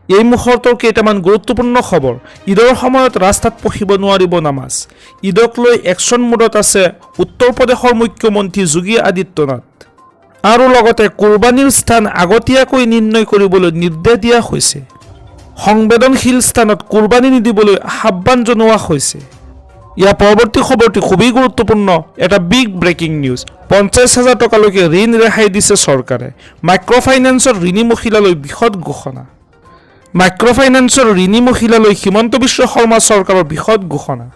এই মুহূৰ্তৰ কেইটামান গুৰুত্বপূৰ্ণ খবৰ। ঈদৰ সময়ত ৰাস্তাত পঢ়িব নোৱাৰিব নামাজ। ঈদক লৈ একশ্যন মোডত আছে উত্তৰ প্ৰদেশৰ মুখ্যমন্ত্ৰী যোগী আদিত্যনাথ। আৰু লগতে কুৰবানীৰ স্থান আগতীয়াকৈ নিৰ্ণয় কৰিবলৈ নিৰ্দেশ দিয়া হৈছে। সংবেদনশীল স্থানত কুৰবানী নিদিবলৈ আহ্বান জনোৱা হৈছে। ইয়াৰ পৰৱৰ্তী খবৰটি খুবেই গুৰুত্বপূৰ্ণ, এটা বিগ ব্ৰেকিং নিউজ। 50,000 টকালৈকে ঋণ ৰেহাই দিছে চৰকাৰে। মাইক্ৰ'ফাইনেন্সৰ ঋণী মহিলালৈ বিশদ ঘোষণা। মাইক্ৰ'ফাইনেন্সৰ ঋণী মহিলালৈ হিমন্ত বিশ্ব শৰ্মা চৰকাৰৰ বিশদ ঘোষণা।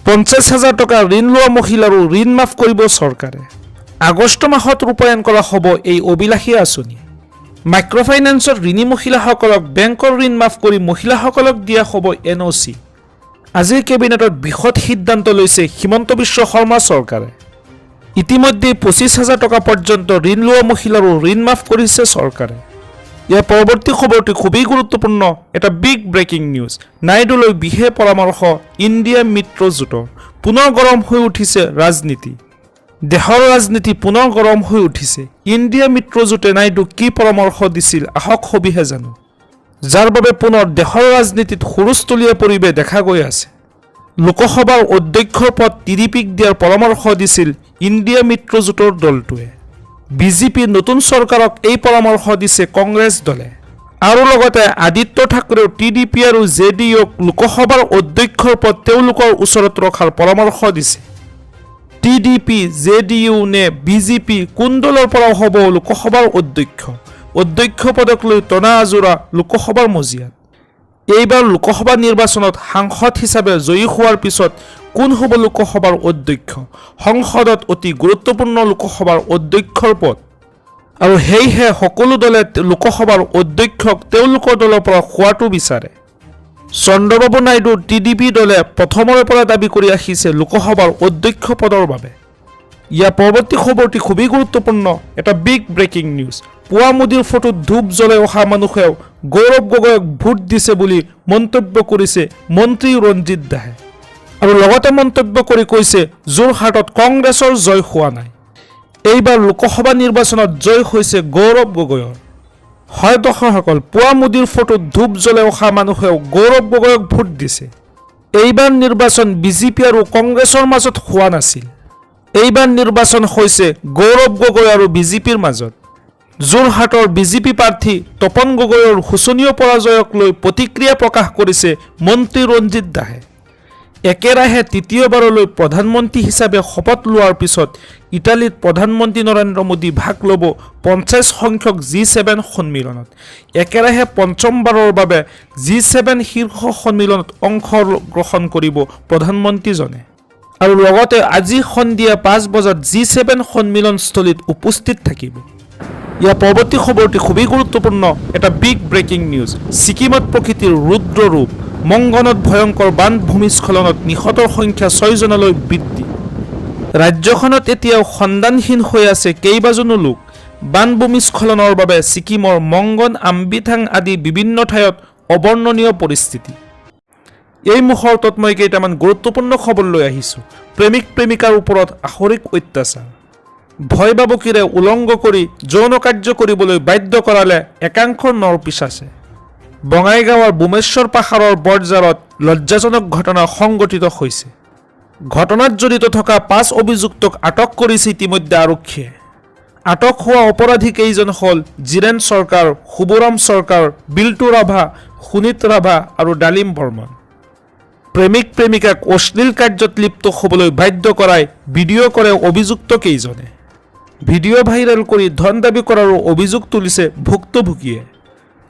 50,000 টকা ঋণ লোৱা মহিলাৰো ঋণ মাফ কৰিব চৰকাৰে। আগষ্ট মাহত ৰূপায়ণ কৰা হ'ব এই অভিলাষী আঁচনি। মাইক্ৰ'ফাইনেন্সৰ ঋণী মহিলাসকলক বেংকৰ ঋণ মাফ কৰি মহিলাসকলক দিয়া হ'ব NOC। আজিৰ কেবিনেটত বিশদ সিদ্ধান্ত লৈছে হিমন্ত বিশ্ব শৰ্মা চৰকাৰে। ইতিমধ্যে 25,000 টকা পৰ্যন্ত ঋণ লোৱা মহিলাৰো ঋণ মাফ কৰিছে চৰকাৰে। ইয়াৰ পৰৱৰ্তী খবৰটি খুবেই গুৰুত্বপূৰ্ণ, এটা বিগ ব্ৰেকিং নিউজ। নাইডুলৈ বিশেষ পৰামৰ্শ ইণ্ডিয়া মিত্ৰজোঁটৰ। পুনৰ গৰম হৈ উঠিছে ৰাজনীতি। দেশৰ ৰাজনীতি পুনৰ গৰম হৈ উঠিছে। ইণ্ডিয়া মিত্ৰজোঁটে নাইডুক কি পৰামৰ্শ দিছিল আহক সবিহে জানো, যাৰ বাবে পুনৰ দেশৰ ৰাজনীতিত হুলস্থুলীয়া পৰিৱেশ দেখা গৈ আছে। লোকসভাৰ অধ্যক্ষৰ পদ TDPক দিয়াৰ পৰামৰ্শ দিছিল ইণ্ডিয়া মিত্ৰজোঁটৰ দলটোৱে। বিজেপি নতুন চৰকাৰক এই পৰামৰ্শ দিছে কংগ্ৰেছ দলে। আৰু লগতে আদিত্য ঠাকৰেও TDP আৰু JDUক লোকসভাৰ অধ্যক্ষৰ পদ তেওঁলোকৰ ওচৰত ৰখাৰ পৰামৰ্শ দিছে। TDP, JDU নে বিজেপি কোন দলৰ পৰা হ'ব লোকসভাৰ অধ্যক্ষ পদক লৈ টনা আজোৰা লোকসভাৰ মজিয়াত। এইবাৰ লোকসভা নিৰ্বাচনত সাংসদ হিচাপে জয়ী হোৱাৰ পিছত কোন হ'ব লোকসভাৰ অধ্যক্ষ? সংসদত অতি গুৰুত্বপূৰ্ণ লোকসভাৰ অধ্যক্ষৰ পদ। আৰু সেয়েহে সকলো দলে লোকসভাৰ অধ্যক্ষক তেওঁলোকৰ দলৰ পৰা হোৱাটো বিচাৰে। চন্দ্ৰবাবু নাইডু TDP দলে প্ৰথমৰে পৰা দাবী কৰি আহিছে লোকসভাৰ অধ্যক্ষ পদৰ বাবে। ইয়াৰ পৰৱৰ্তী খবৰটি খুবেই গুৰুত্বপূৰ্ণ, এটা বিগ ব্ৰেকিং নিউজ। পুৱা মোদীৰ ফটোত ধূপ জ্বলাই অহা মানুহেও গৌৰৱ গগৈক ভোট দিছে বুলি মন্তব্য কৰিছে মন্ত্ৰী ৰঞ্জিত দাসে। আৰু লগতে মন্তব্য কৰি কৈছে যোৰহাটত কংগ্ৰেছৰ জয় হোৱা নাই। এইবাৰ লোকসভা নিৰ্বাচনত জয় হৈছে গৌৰৱ গগৈৰ। হয় দৰ্শকসকল, পুৱা মোদীৰ ফটোত ধূপ জ্বলাই অহা মানুহেও গৌৰৱ গগৈক ভোট দিছে। এইবাৰ নিৰ্বাচন বিজেপি আৰু কংগ্ৰেছৰ মাজত হোৱা নাছিল। এইবাৰ নিৰ্বাচন হৈছে গৌৰৱ গগৈ আৰু বিজেপিৰ মাজত। যোৰহাটৰ বিজেপি প্ৰাৰ্থী তপন গগৈৰ শোচনীয় পৰাজয়ক লৈ প্ৰতিক্ৰিয়া প্ৰকাশ কৰিছে মন্ত্ৰী ৰঞ্জিত দাসে। একেৰাহে তৃতীয়বাৰলৈ প্ৰধানমন্ত্ৰী হিচাপে শপত লোৱাৰ পিছত ইটালীত প্ৰধানমন্ত্ৰী নৰেন্দ্ৰ মোদী ভাগ ল'ব 50 সংখ্যক G7 সন্মিলনত। একেৰাহে পঞ্চমবাৰৰ বাবে G7 শীৰ্ষ সন্মিলনত অংশগ্ৰহণ কৰিব প্ৰধানমন্ত্ৰীজনে। আৰু লগতে আজি সন্ধিয়া 5 বজাত G7 সন্মিলনস্থলীত উপস্থিত থাকিব। ইয়াৰ পৰৱৰ্তী খবৰটি খুবেই গুৰুত্বপূৰ্ণ, এটা বিগ ব্ৰেকিং নিউজ। ছিকিমত প্ৰকৃতিৰ ৰুদ্ৰ ৰূপ। মংগনত ভয়ংকৰ বান ভূমিস্খলনত নিহতৰ সংখ্যা 6 জনলৈ বৃদ্ধি। ৰাজ্যখনত এতিয়াও সন্ধানহীন হৈ আছে কেইবাজনো লোক। বান ভূমিস্খলনৰ বাবে ছিকিমৰ মংগন, আম্বিথাং আদি বিভিন্ন ঠাইত অবৰ্ণনীয় পৰিস্থিতি। এই মুহূৰ্তত মই কেইটামান গুৰুত্বপূৰ্ণ খবৰ লৈ আহিছোঁ। প্ৰেমিক প্ৰেমিকাৰ ওপৰত আসৰিক অত্যাচাৰ। ভয় বাবুকিৰে উলংঘ কৰি যৌন কাৰ্য কৰিবলৈ বাধ্য কৰালে একাংশ নৰপিচাচে। বঙাইগাঁৱৰ বোমেশ্বৰ পাহাৰৰ বৰজাৰত লজ্জাজনক ঘটনা সংঘটিত হৈছে। ঘটনাত জড়িত থকা 5 অভিযুক্তক আটক কৰিছে ইতিমধ্যে আৰক্ষীয়ে। আটক হোৱা অপৰাধী কেইজন হ'ল জিৰেন চৰকাৰ, শুভৰাম চৰকাৰ, বিল্টু ৰাভা, সুনীত ৰাভা আৰু ডালিম বৰ্মন। প্ৰেমিক প্ৰেমিকাক অশ্লীল কাৰ্যত লিপ্ত হ'বলৈ বাধ্য কৰাই ভিডিঅ' কৰে অভিযুক্ত কেইজনে। ভিডিঅ' ভাইৰেল কৰি ধন দাবী কৰাৰো অভিযোগ তুলিছে ভুক্তভোগীয়ে।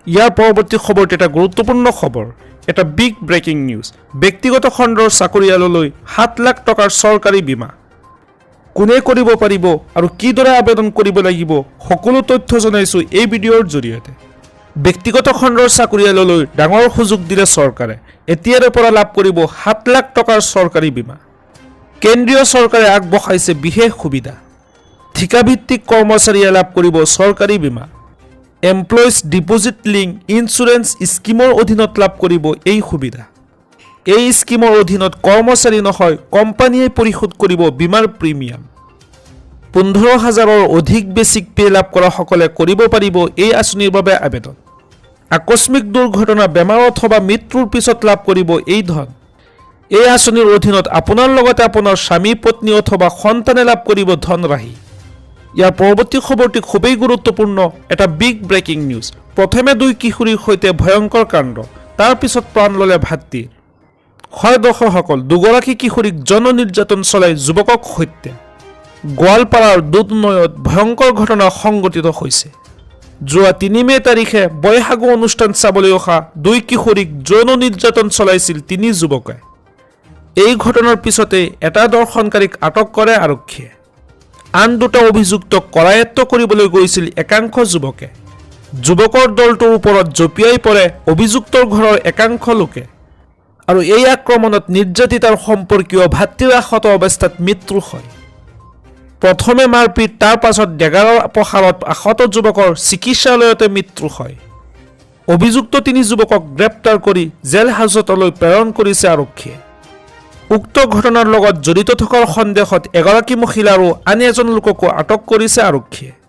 ইয়াৰ পৰৱৰ্তী খবৰটি এটা গুৰুত্বপূৰ্ণ খবৰ, এটা বিগ ব্ৰেকিং নিউজ। ব্যক্তিগত খণ্ডৰ চাকৰিয়াললৈ 7 লাখ টকাৰ চৰকাৰী বীমা। কোনে কৰিব পাৰিব আৰু কিদৰে আবেদন কৰিব লাগিব সকলো তথ্য জনাইছোঁ এই ভিডিঅ'ৰ জৰিয়তে। ব্যক্তিগত খণ্ডৰ চাকৰিয়াললৈ ডাঙৰ সুযোগ দিলে চৰকাৰে। এতিয়াৰে পৰা লাভ কৰিব 7 লাখ টকাৰ চৰকাৰী বীমা। কেন্দ্ৰীয় চৰকাৰে আগবঢ়াইছে বিশেষ সুবিধা। ঠিকাভিত্তিক কৰ্মচাৰীয়ে লাভ কৰিব চৰকাৰী বীমা। এমপ্লয়িজ ডিপজিট লিংক ইঞ্চুৰেঞ্চ স্কিমৰ অধীনত লাভ কৰিব এই সুবিধা। এই স্কিমৰ অধীনত কৰ্মচাৰী নহয় কোম্পানীয়ে পৰিশোধ কৰিব বীমাৰ প্ৰিমিয়াম। 15,000ৰ অধিক বেচিক পে লাভ কৰাসকলে কৰিব পাৰিব এই আঁচনিৰ বাবে আবেদন। আকস্মিক দুৰ্ঘটনা, বেমাৰ অথবা মৃত্যুৰ পিছত লাভ কৰিব এই ধন। এই আঁচনিৰ অধীনত আপোনাৰ লগতে আপোনাৰ স্বামী, পত্নী অথবা সন্তানে লাভ কৰিব ধনৰাশি। ইয়াৰ পৰৱৰ্তী খবৰটি খুবেই গুৰুত্বপূৰ্ণ, এটা বিগ ব্ৰেকিং নিউজ। প্ৰথমে 2 কিশোৰীৰ সৈতে ভয়ংকৰ কাণ্ড, তাৰ পিছত প্ৰাণ ল'লে ভাতৃৰ। হয় দৰ্শকসকল, 2গৰাকী কিশোৰীক যৌন নিৰ্যাতন চলাই যুৱকক হত্যা। গোৱালপাৰাৰ দুধনৈত ভয়ংকৰ ঘটনা সংঘটিত হৈছে। যোৱা 3 মে' তাৰিখে বৈশাগু অনুষ্ঠান চাবলৈ অহা 2 কিশোৰীক যৌন নিৰ্যাতন চলাইছিল 3 যুৱকে। এই ঘটনাৰ পিছতে এটা দৰ্শনকাৰীক আটক কৰে আৰক্ষীয়ে। আন 2টা অভিযুক্তক কৰায়ত্ব কৰিবলৈ গৈছিল একাংশ যুৱকে। যুৱকৰ দলটোৰ ওপৰত জঁপিয়াই পৰে অভিযুক্তৰ ঘৰৰ একাংশ লোকে আৰু এই আক্ৰমণত নিৰ্যাতিতাৰ সম্পৰ্কীয় ভাতৃৰ আহত অৱস্থাত মৃত্যু হয়। প্ৰথমে মাৰপিট, তাৰ পাছত ডেগাৰৰ প্ৰসাৰত আহত যুৱকৰ চিকিৎসালয়তে মৃত্যু হয়। অভিযুক্ত 3 যুৱকক গ্ৰেপ্তাৰ কৰি জেল হাজতলৈ প্ৰেৰণ কৰিছে আৰক্ষীয়ে। উক্ত ঘটনাৰ লগত জড়িত থকাৰ সন্দেহত এগৰাকী মহিলা আৰু আন এজন লোককো আটক কৰিছে আৰক্ষীয়ে।